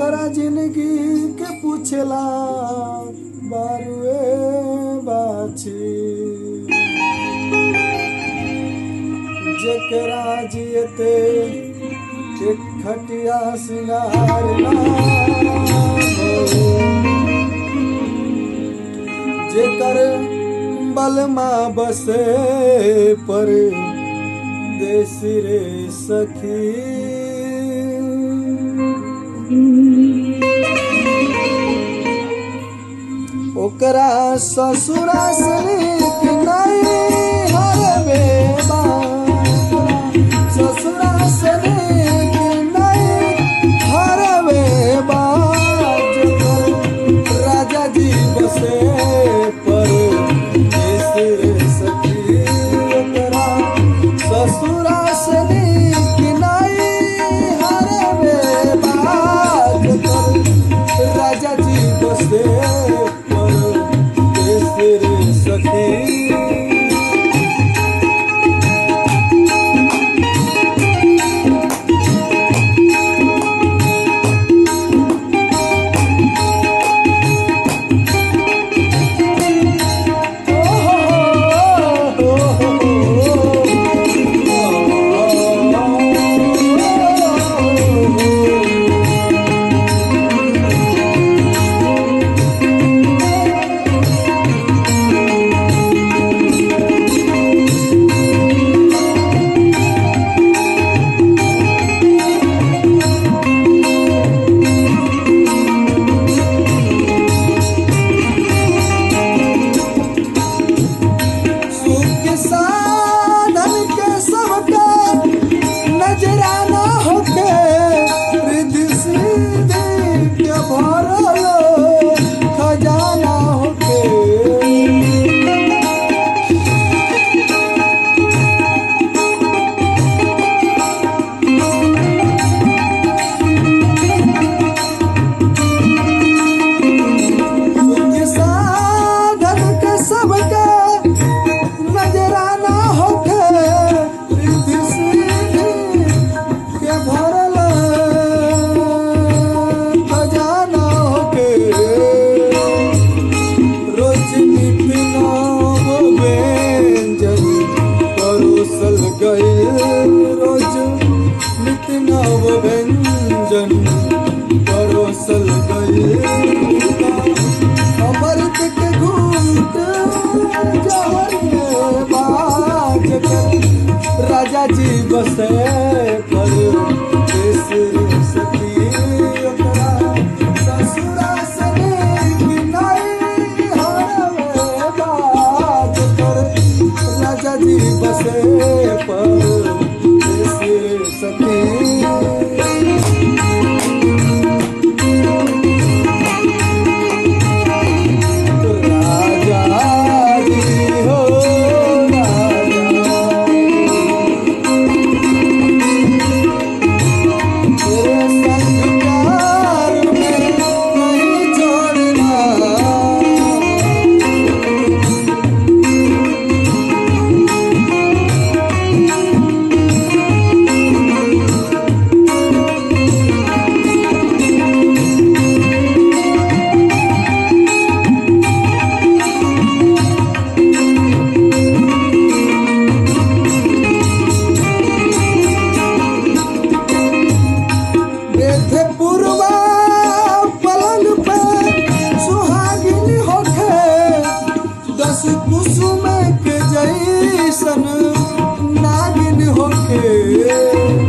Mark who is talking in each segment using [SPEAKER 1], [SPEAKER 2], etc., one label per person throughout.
[SPEAKER 1] ओकरा जिंदगी के पूछला बारुए बाछी जेकरा जियते एक खटिया सिंगार ना जेकर बलमा बसे पर देश रे सखी ओकरा ससुरा से नीक नहीं हरबे बा ससुरा से नीक नहीं हरबे बा राजा जी बसे पर देश रे सखी ओकरा ससुरा से नीक नहीं हरबे बा राजा जी बसे रोज नित नव व्यंजन परोसल गए अमृत के घूट जहर में बाज कर राजा जी बसे पर देश रे सखी ओकरा ससुरा से नीक नहीं हरबे बाज कर राजा जी बसे पर देश रे सखी कुसुम के जैसन नागिन होके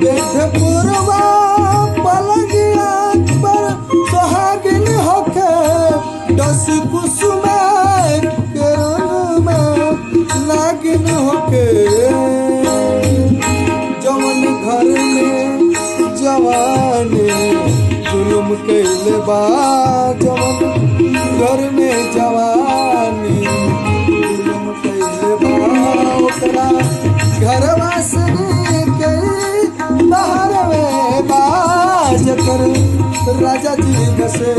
[SPEAKER 1] देख पुरवा पलंगिया पर सोहागिन होके दस कुसुम के रंग में नागिन होके घर में जवानी जुल्म कैले बा जवन घर में जवानी जुल्म कैले बा ओकरा घरवा से कई बाहर में बाज कर राजा जी बसे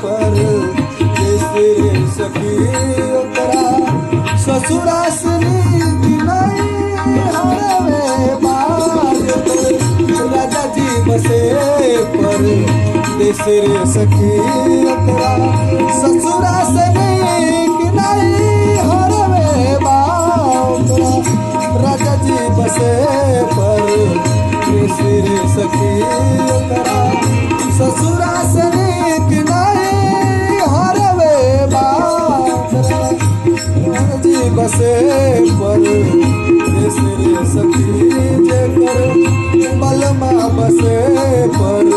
[SPEAKER 1] पर सखी ओकरा ससुरास नीक नहीं हरवे बाज राजा जी बसे पर देश रे सखी ओकरा ससुरास नीक नहीं हरवे बाज राजा जी बसे पर देश रे सखी ओकरा ससुरास नीक नहीं हरवे बाज राजा जी बसे पर देश रे सखी जेकर बलमा बसे पर